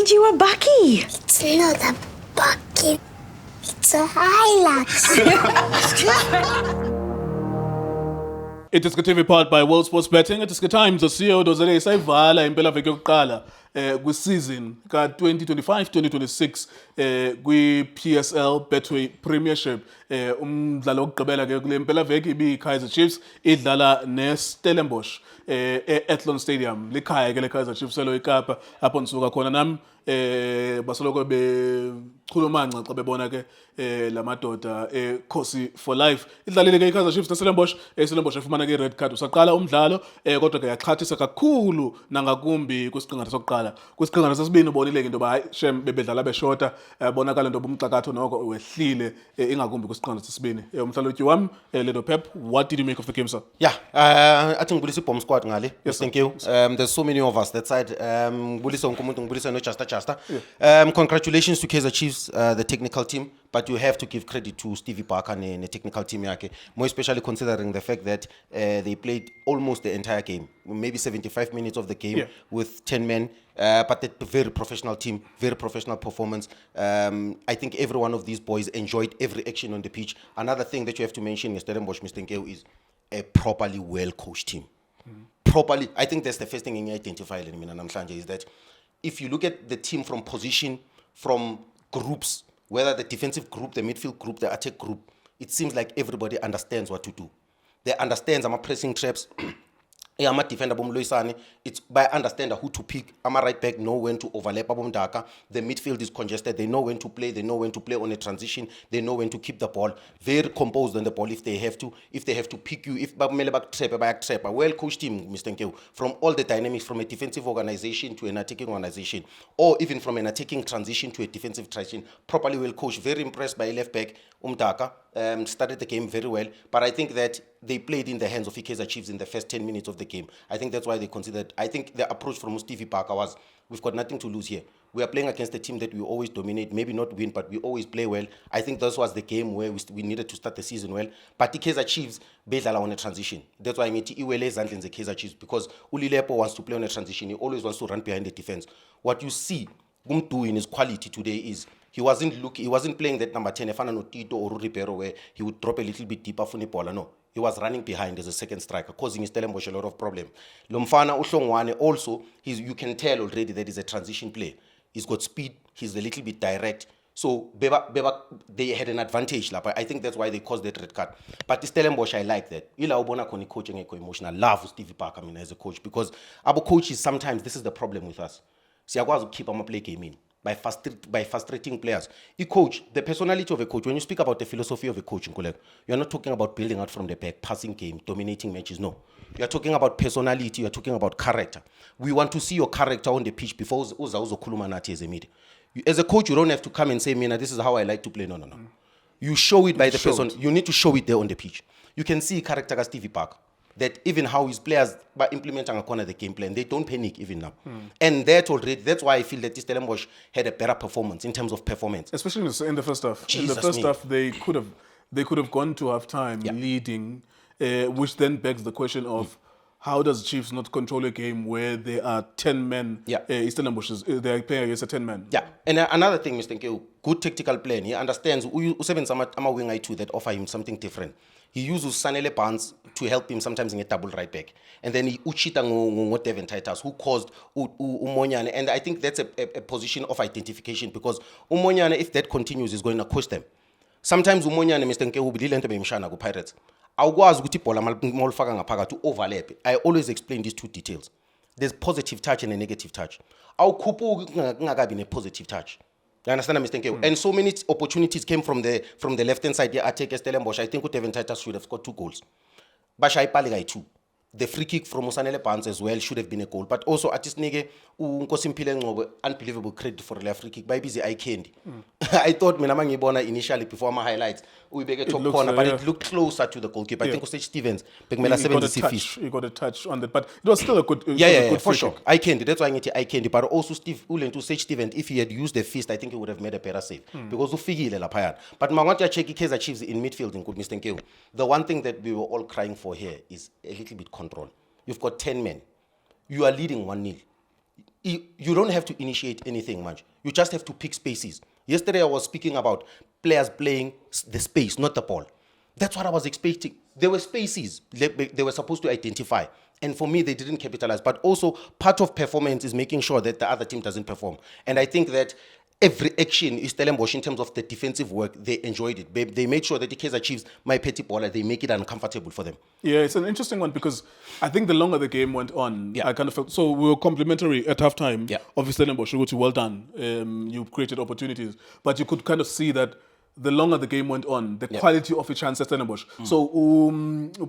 find you a bucky. It's not a bucket. It's a Hilux. iDiskiTV powered by World Sports Betting. iDiski Times CEO dozele sayivala impela veki yokuqala kwi-season ka-2025-2026 kwi-PSL Betway Premiership. Umdlalo wokugqibela ke kule mpela veki ibi-Kaizer Chiefs idlala ne-Stellenbosch e-Athlone Stadium. Likhaya ke le-Kaizer Chiefs elo iKapa apho ndisuka khona nami basoloko bechulumanca xa bebona ke lamadoda Khosi for Life idlalile ke iKaizer Chiefs neStellenbosch. iStellenbosch efumana ke red card usaqala umdlalo kodwa ke yaxhathisa kakhulu nangakumbi kwisiqingatha sokuqala. Kwisiqingatha sesibini ubonile ke into ba hayi shem bebedlala beshota bonakala into umxakatho noko wehlile ingakumbi kwisiqingatha sesibini. Umhlalutyi wami Lindo Pep, what did you make of the game, sir? Yeah, I think ngibulisa bomb squad ngale. Yes, thank you. There's so many of us that side. Ngibulisa wonke umuntu, ngibulisa no Chasta. Congratulations to Kaizer Chiefs, the technical team, but you have to give credit to Stevie Parker and the technical team yake. More especially considering the fact that they played almost the entire game, maybe 75 minutes of the game with 10 men. But a very professional team, very professional performance. I think every one of these boys enjoyed every action on the pitch. Another thing that you have to mention in Stellenbosch, Mr. Nkeo, is a properly well-coached team. Properly, I think that's the first thing you identify is that if you look at the team from position, from groups, whether the defensive group, the midfield group, the attack group, it seems like everybody understands what to do. They understand some pressing traps. I'm a defender, it's by understanding who to pick. I'm a right back, know when to overlap. The midfield is congested. They know when to play. They know when to play on a transition. They know when to keep the ball. Very composed on the ball if they have to. If they have to pick you, if a well-coached team, Mr. Nkeo, from all the dynamics, from a defensive organization to an attacking organization, or even from an attacking transition to a defensive transition, properly well-coached. Very impressed by left back, Umtaka. Started the game very well, but I think that they played in the hands of Kaizer Chiefs in the first 10 minutes of the game. I think that's why they considered. I think the approach from Stevie Parker was, we've got nothing to lose here. We are playing against a team that we always dominate, maybe not win, but we always play well. I think this was the game where we needed to start the season well. But the Kaizer Chiefs, bedlala on a transition. That's why I mean, Iwele Zandlin the Kaizer Chiefs, because Ulilepo wants to play on a transition. He always wants to run behind the defense. What you see Gumtu in his quality today is he wasn't playing that number 10, Efana no Tito or Ribeiro, where he would drop a little bit deeper for Nipola. No. He was running behind as a second striker, causing Stellenbosch a lot of problem. Lomfana Uhlongwane also, you can tell already that he's a transition player. He's got speed, he's a little bit direct. So Beba, they had an advantage. I think that's why they caused that red card. But Stellenbosch, I like that. Ila ubona koni coaching eko emotional. Love Stevie Parker as a coach, because our coaches sometimes, this is the problem with us. Siyakwazi keep our play game in by frustrating players. A coach, the personality of a coach, when you speak about the philosophy of a coach, you're not talking about building out from the back, passing game, dominating matches. No. You're talking about personality, you're talking about character. We want to see your character on the pitch before Uza Kulumanati as a mid. As a coach, you don't have to come and say, Mina, this is how I like to play. No. You show it by the person. You need to show it there on the pitch. You can see character as Stevie Parker. That even how his players, by implementing a corner the game plan, they don't panic even now. And that's why I feel that Stellenbosch had a better performance in terms of performance. Especially in the first half. In the first half, they could have gone to half-time leading, which then begs the question of how does Chiefs not control a game where there are 10 men? Stellenbosch, they are playing against a 10 men. Yeah, and another thing, Mr. Nkeo, good tactical plan. He understands. I'm a wing I2 that offer him something different. He uses Sanele Barnes to help him sometimes in a double right back. And then he Uchita Devin Titus, who caused Umonyane. And I think that's a position of identification, because Umonyane, if that continues, is going to cost them. Sometimes Umonyane, Mr. Nkeo, will be dealing with Pirates. To overlap. I always explain these two details. There's positive touch and a negative touch. Our Kupu in a positive touch. You understand, Mr. Nkeo? And so many opportunities came from the left-hand side. I take Stellenbosch. I think Devin Titus should have scored 2 goals. Bashai Paligai 2. The free kick from Musanele Barnes as well should have been a goal. But also, Artist Nege, unbelievable credit for the free kick. By busy eye candy. I thought Minamangi Bona initially before my highlights, we beg a top corner, but it looked closer to the goalkeeper. I think Stage Stevens, he got a touch on that, but it was still a good good for sure. Eye candy, that's why I get eye candy. But also Steve Ulen to Stage Stevens, if he had used the fist, I think he would have made a better save. Because of Figile Lapayan. But Mawanta Cheki Kaizer Chiefs in midfield in good Mr. Nkeo. The one thing that we were all crying for here is a little bit control. You've got 10 men. You are leading 1-0. you don't have to initiate anything much. You just have to pick spaces. Yesterday I was speaking about players playing the space, not the ball. That's what I was expecting. There were spaces they were supposed to identify. And for me, they didn't capitalize. But also, part of performance is making sure that the other team doesn't perform. And I think that every action is Stellenbosch in terms of the defensive work. They enjoyed it. They made sure that the Kaizer Chiefs, my petty baller, they make it uncomfortable for them. Yeah, it's an interesting one because I think the longer the game went on, Yeah. I kind of felt so we were complimentary at halftime. Yeah. Obviously, Stellenbosch, well done. You created opportunities, but you could kind of see that the longer the game went on, the quality of a chance at Stellenbosch. So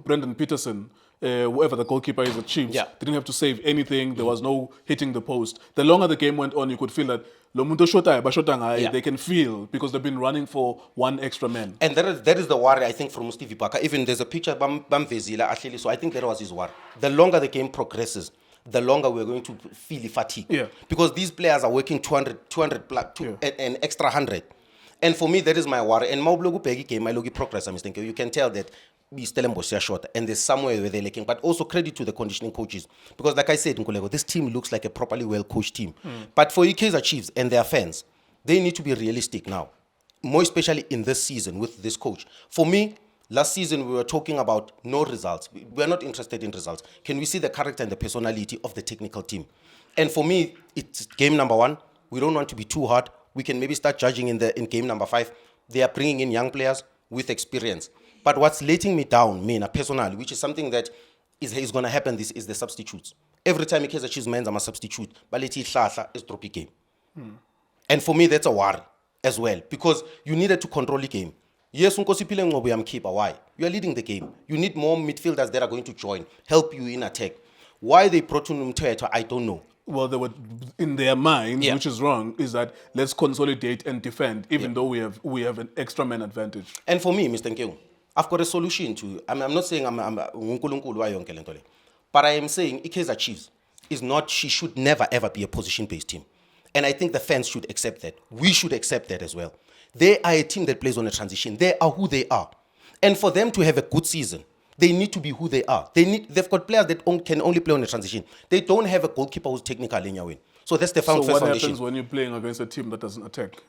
Brendan Peterson, whoever the goalkeeper is at Chiefs, didn't have to save anything. There was no hitting the post. The longer the game went on, you could feel that they can feel because they've been running for one extra man. And that is the worry, I think, from Stevie Parker. Even there's a picture Bam Vezila, actually, so I think that was his worry. The longer the game progresses, the longer we're going to feel the fatigue. Yeah. Because these players are working 200 plus, an extra 100. And for me, that is my worry. And Maublogu Pegi game, my logi progress, I'm thinking. You can tell that Stellenbosch are short, and there's somewhere where they're lacking. But also credit to the conditioning coaches. Because like I said, Nkulego, this team looks like a properly well-coached team. But for Kaizer Chiefs and their fans, they need to be realistic now. More especially in this season with this coach. For me, last season we were talking about no results. We're not interested in results. Can we see the character and the personality of the technical team? And for me, it's game number 1. We don't want to be too hard. We can maybe start judging in game number 5. They are bringing in young players with experience. But what's letting me down, personally, which is something that is going to happen, this is the substitutes. Every time Kaizer Chiefs men are a substitute, Baleti Hlahla is dropping game. And for me, that's a worry as well, because you needed to control the game. Yes, Nkosipile Ngobo am keeper. Why? You are leading the game. You need more midfielders that are going to join, help you in attack. Why they brought in Mteto, I don't know. Well, they were in their minds, which is wrong, is that let's consolidate and defend, even though we have an extra man advantage. And for me, Mr. Nkeu, I've got a solution to. I'm not saying I'm unkulunkulu, but I am saying Kaizer Chiefs is not. She should never ever be a position-based team, and I think the fans should accept that. We should accept that as well. They are a team that plays on a transition. They are who they are, and for them to have a good season, they need to be who they are. They've got players that can only play on a transition. They don't have a goalkeeper who's technical in your win. So that's the first foundation. So what happens when you're playing against a team that doesn't attack?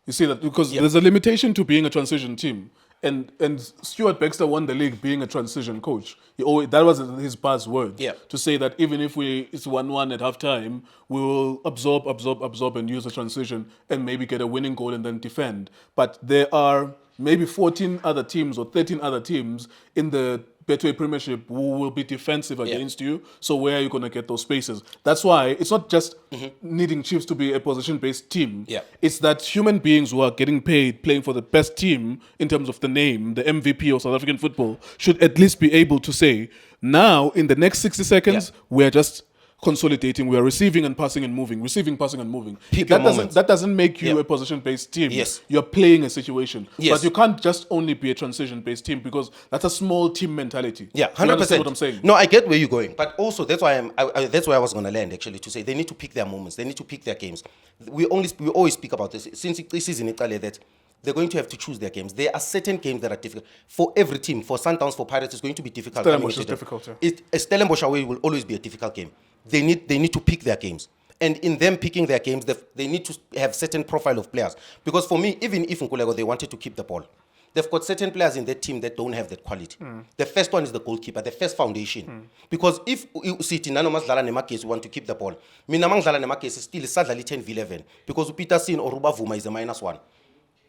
You see that because there's a limitation to being a transition team. And Stuart Baxter won the league being a transition coach. That was his buzzword. To say that even if it's 1-1 at halftime, we will absorb and use a transition and maybe get a winning goal and then defend. But there are maybe 14 other teams or 13 other teams in the Betway Premiership who will be defensive against you. So where are you going to get those spaces? That's why it's not just needing Chiefs to be a position-based team. It's that human beings who are getting paid, playing for the best team in terms of the name, the MVP of South African football, should at least be able to say, now in the next 60 seconds, we're just consolidating, we are receiving and passing and moving, receiving, passing and moving. That doesn't make you a position-based team. You're playing a situation. But you can't just only be a transition-based team because that's a small team mentality. 100%. You understand what I'm saying? No, I get where you're going. But also, that's why that's where I was going to land, actually, to say they need to pick their moments. They need to pick their games. We always speak about this. Since this season, that they're going to have to choose their games. There are certain games that are difficult. For every team, for Sundowns, for Pirates, it's going to be difficult. Stellenbosch is difficult, Stellenbosch away will always be a difficult game. They need to pick their games. And in them picking their games, they need to have certain profile of players. Because for me, even if Nkulego, they wanted to keep the ball, they've got certain players in that team that don't have that quality. The first one is the goalkeeper, the first foundation. Because if City, none of us want to keep the ball, Minamang case is still sadly 10-11 because Peterson or Rubavuma is a -1.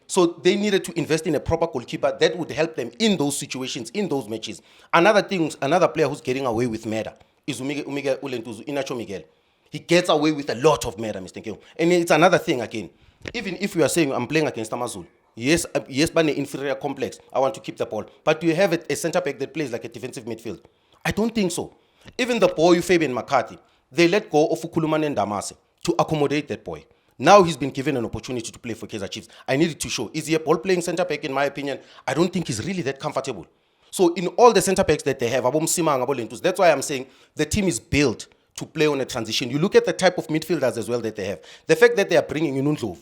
So they needed to invest in a proper goalkeeper that would help them in those situations, in those matches. Another player who's getting away with murder is Inacho Miguel. He gets away with a lot of murder, Mr. Nkeu. And it's another thing again. Even if you are saying I'm playing against Amazulu, yes, but an inferior complex, I want to keep the ball. But do you have a centre back that plays like a defensive midfield? I don't think so. Even the boy Fabian McCarthy, they let go of Ukuluman and Damase to accommodate that boy. Now he's been given an opportunity to play for Kaizer Chiefs. I needed to show. Is he a ball-playing centre-back, in my opinion? I don't think he's really that comfortable. So in all the centre-backs that they have, that's why I'm saying the team is built to play on a transition. You look at the type of midfielders as well that they have. The fact that they are bringing in Undlovu,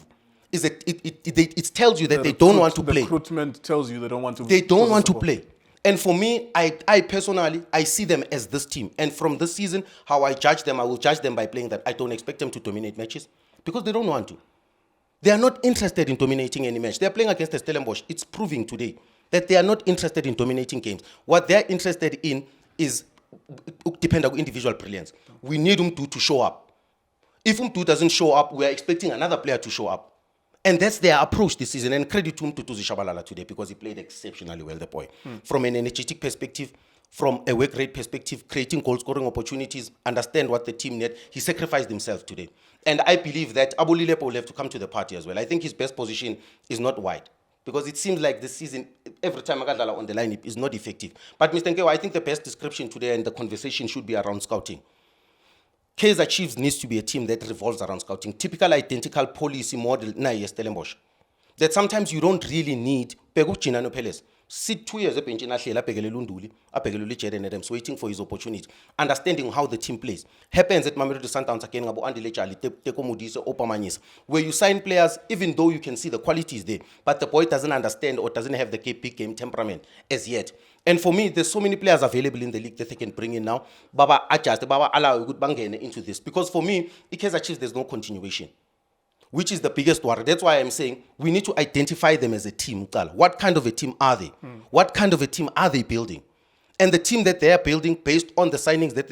it tells you that they don't want to play. Recruitment tells you they don't want to. They don't want to play. And for me, I personally, I see them as this team. And from this season, how I judge them, I will judge them by playing that. I don't expect them to dominate matches because they don't want to. They are not interested in dominating any match. They are playing against the Stellenbosch. It's proving today that they are not interested in dominating games. What they're interested in is depend on individual brilliance. We need Umdu to show up. If Umdu doesn't show up, we are expecting another player to show up. And that's their approach this season. And credit to Mtutuzi Shabalala today because he played exceptionally well, the boy. From an energetic perspective, from a work rate perspective, creating goal scoring opportunities, understand what the team need. He sacrificed himself today. And I believe that Abu Lilepo will have to come to the party as well. I think his best position is not wide. Because it seems like this season, every time Agadala on the line is not effective. But Mr. Nkewa, I think the best description today and the conversation should be around scouting. Kaizer Chiefs needs to be a team that revolves around scouting. Typical identical policy model na Stellenbosch. That sometimes you don't really need Pegujina Peles. Sit 2 years up in China, Pegelunduli, Apegululi Jeden Adams, waiting for his opportunity, understanding how the team plays. Happens at Mamelodi Sundowns again, Abu Andile Charlie, Teko Modise, Opamanis, where you sign players, even though you can see the quality is there, but the boy doesn't understand or doesn't have the big game temperament as yet. And for me, there's so many players available in the league that they can bring in now. Baba adjust, Baba allow a good bangene into this. Because for me, Kaizer Chiefs, there's no continuation, which is the biggest worry. That's why I'm saying we need to identify them as a team. What kind of a team are they? What kind of a team are they building? And the team that they are building based on the signings that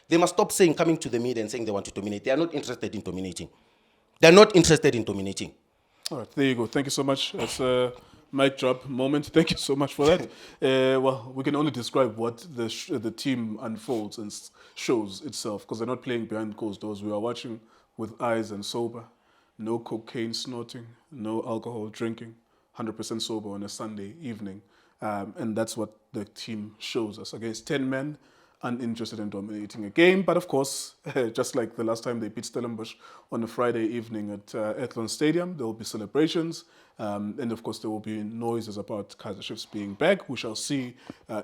they must stop saying, coming to the media and saying they want to dominate. They are not interested in dominating. They're not interested in dominating. All right, there you go. Thank you so much. That's a mic drop moment. Thank you so much for that. Well, we can only describe what the team unfolds and shows itself because they're not playing behind closed doors. We are watching with eyes and sober. No cocaine snorting, no alcohol drinking, 100% sober on a Sunday evening. And that's what the team shows us against 10 men, uninterested in dominating a game. But of course, just like the last time they beat Stellenbosch on a Friday evening at Athlone Stadium, there will be celebrations. And of course, there will be noises about Kaizer Chiefs being back. We shall see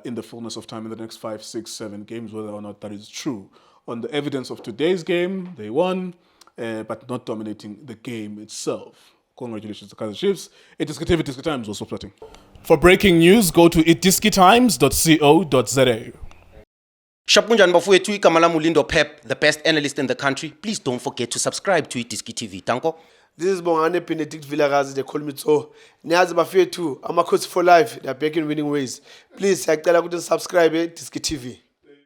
in the fullness of time in the next 5, 6, 7 games whether or not that is true. On the evidence of today's game, they won. But not dominating the game itself. Congratulations to Kaizer Chiefs. iDiskiTV, Diski Times also plotting. For breaking news, go to iDiskiTimes.co.za. Shapunjan Bafuyetui Kamalamu Lindo Pep, the best analyst in the country. Please don't forget to subscribe to iDiskiTV. Tanko. This is Bongane Benedict Villagazi, they call me so. Niazi Bafuyetui, I'm a coach for life. They are back in winning ways. Please, subscribe to iDiskiTV.